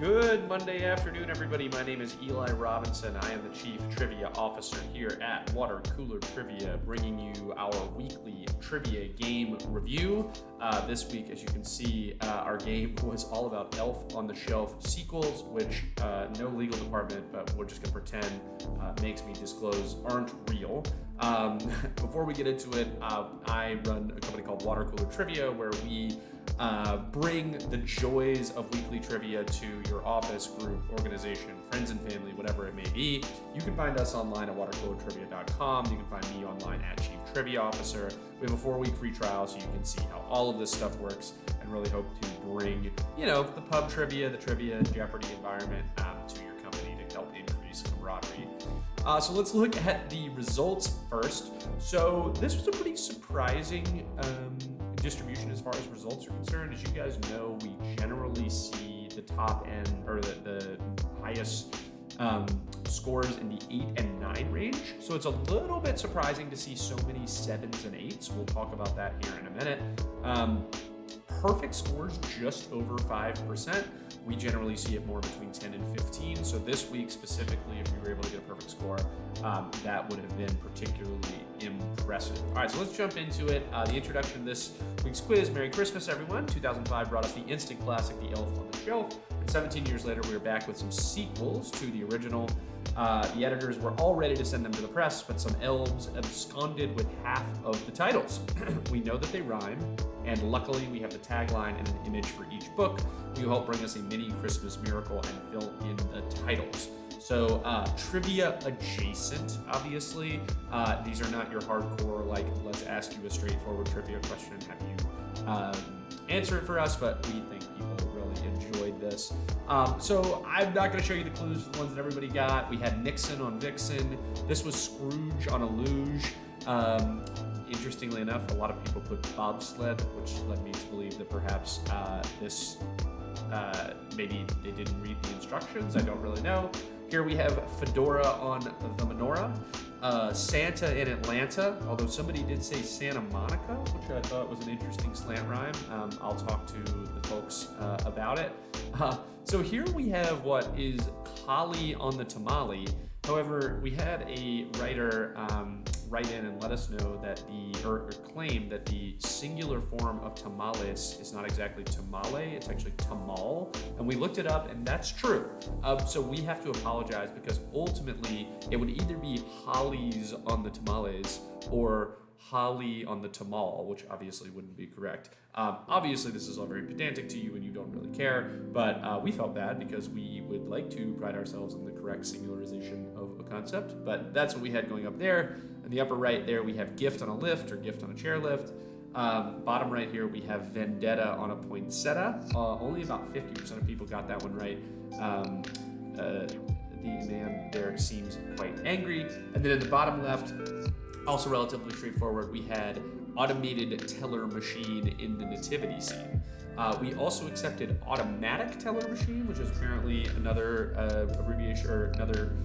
Good Monday afternoon, everybody. My name is Eli Robinson. I am the Chief Trivia Officer here at Water Cooler Trivia, bringing you our weekly trivia game review. This week, as you can see, our game was all about Elf on the Shelf sequels, which no legal department, but we're just going to pretend makes me disclose aren't real. Before we get into it, I run a company called Water Cooler Trivia, where we bring the joys of weekly trivia to your office, group, organization, friends and family, whatever it may be. You can find us online at watercoolertrivia.com. You can find me online at Chief Trivia Officer. We have a 4-week free trial so you can see how all of this stuff works, and really hope to bring, the pub trivia, the trivia Jeopardy environment to your company to help increase camaraderie. So let's look at the results first. So this was a pretty surprising distribution as far as results are concerned. As you guys know, we generally see the top end, or the highest scores in the 8 and 9 range. So it's a little bit surprising to see so many 7s and 8s. We'll talk about that here in a minute. Perfect scores just over 5%. We generally see it more between 10 and 15. So this week specifically, if we were able to get a perfect score, that would have been particularly impressive. All right, so let's jump into it. The introduction to this week's quiz. Merry Christmas, everyone. 2005 brought us the instant classic, The Elf on the Shelf. And 17 years later, we are back with some sequels to the original. The editors were all ready to send them to the press, but some elves absconded with half of the titles. We know that they rhyme, and luckily we have the tagline and an image for each book. You help bring us a mini Christmas miracle and fill in the titles. So trivia adjacent, obviously. These are not your hardcore, let's ask you a straightforward trivia question and have you answer it for us, but we think people really enjoyed this. So I'm not going to show you the clues for the ones that everybody got. We had Nixon on Vixen. This was Scrooge on a luge. Interestingly enough, a lot of people put bobsled, which led me to believe that perhaps maybe they didn't read the instructions. I don't really know. Here we have Fedora on the menorah. Santa in Atlanta, although somebody did say Santa Monica, which I thought was an interesting slant rhyme. I'll talk to the folks about it. So here we have what is Kali on the tamale. However, we had a writer write in and let us know that or claim that the singular form of tamales is not exactly tamale, it's actually tamal. And we looked it up, and that's true. So we have to apologize, because ultimately it would either be hollies on the tamales or holly on the tamal, which obviously wouldn't be correct. Obviously, this is all very pedantic to you and you don't really care, but we felt bad because we would like to pride ourselves in the correct singularization of a concept, but that's what we had going up there. In the upper right there, we have gift on a lift, or gift on a chairlift. Bottom right here, we have vendetta on a poinsettia. Only about 50% of people got that one right. The man there seems quite angry. And then in the bottom left, also relatively straightforward, we had automated teller machine in the nativity scene. We also accepted automatic teller machine, which is apparently another abbreviation, or another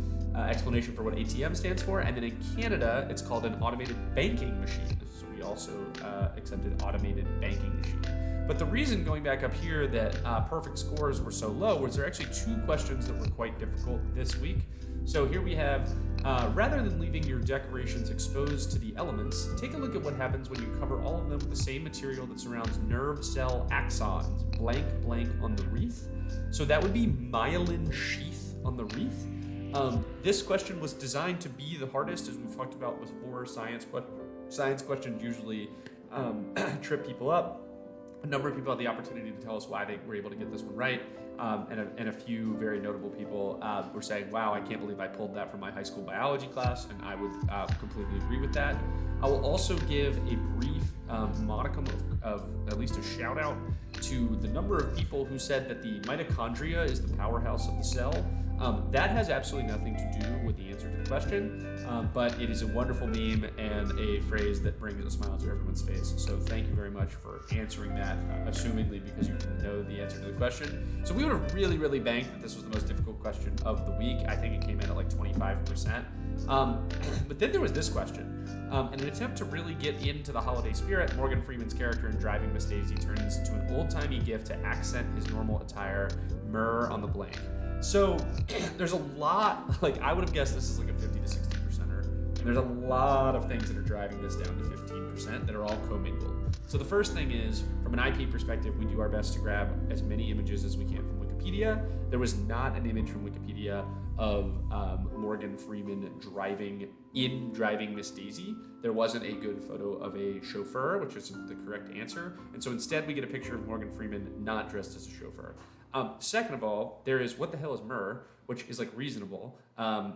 explanation for what ATM stands for. And then in Canada, it's called an automated banking machine. So we also accepted automated banking machine. But the reason, going back up here, that perfect scores were so low was there are actually 2 questions that were quite difficult this week. So here we have, rather than leaving your decorations exposed to the elements, take a look at what happens when you cover all of them with the same material that surrounds nerve cell axons, blank blank on the wreath. So that would be myelin sheath on the wreath. This question was designed to be the hardest, as we've talked about before. Science questions usually trip people up. A number of people had the opportunity to tell us why they were able to get this one right, and a few very notable people were saying, wow, I can't believe I pulled that from my high school biology class, and I would completely agree with that. I will also give a brief modicum of at least a shout out to the number of people who said that the mitochondria is the powerhouse of the cell. That has absolutely nothing to do with the answer to the question, but it is a wonderful meme and a phrase that brings a smile to everyone's face. So thank you very much for answering that, assumingly because you didn't know the answer to the question. So we would have really, really banked that this was the most difficult question of the week. I think it came in at like 25%. But then there was this question. In an attempt to really get into the holiday spirit, Morgan Freeman's character in Driving Miss Daisy turns into an old-timey gift to accent his normal attire, myrrh on the blank. So there's a lot, like I would have guessed this is like a 50 to 60%er. And there's a lot of things that are driving this down to 15% that are all commingled. So the first thing is, from an IP perspective, we do our best to grab as many images as we can from Wikipedia. There was not an image from Wikipedia of Morgan Freeman driving Miss Daisy. There wasn't a good photo of a chauffeur, which is the correct answer. And so instead we get a picture of Morgan Freeman not dressed as a chauffeur. Second of all, there is what the hell is myrrh, which is like reasonable.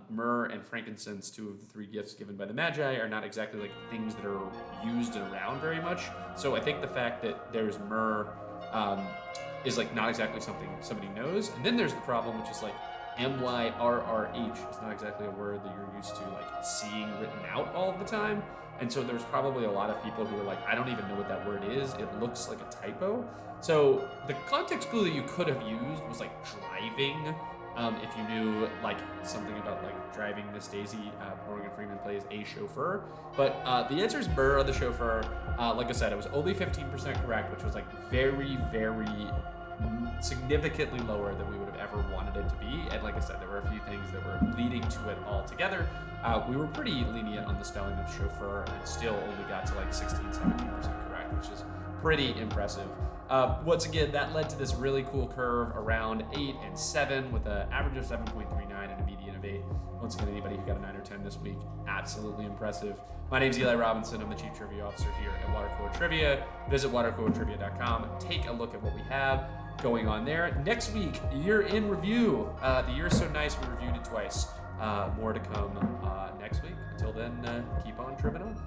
Myrrh and frankincense, two of the three gifts given by the Magi, are not exactly like things that are used and around very much. So I think the fact that there's myrrh is like not exactly something somebody knows. And then there's the problem, which is like MYRRH is not exactly a word that you're used to like seeing written out all of the time. And so there's probably a lot of people who are like, I don't even know what that word is. It looks like a typo. So the context clue that you could have used was like driving. If you knew like something about like driving Miss Daisy, Morgan Freeman plays a chauffeur. But the answer is myrrh on the chauffeur. Like I said, it was only 15% correct, which was like very, very significantly lower than we would have ever wanted it to be. And like I said, there were a few things that were leading to it altogether. We were pretty lenient on the spelling of chauffeur and still only got to like 16-17% correct, which is pretty impressive. Once again, that led to this really cool curve around 8 and 7 with an average of 7.39 and a median of 8. Once again, anybody who got a 9 or 10 this week, absolutely impressive. My name's Eli Robinson. I'm the Chief Trivia Officer here at Watercooler Trivia. Visit watercoolertrivia.com. Take a look at what we have going on there. Next week, year in review. The year is so nice, we reviewed it twice. More to come next week. Until then, keep on tripping on.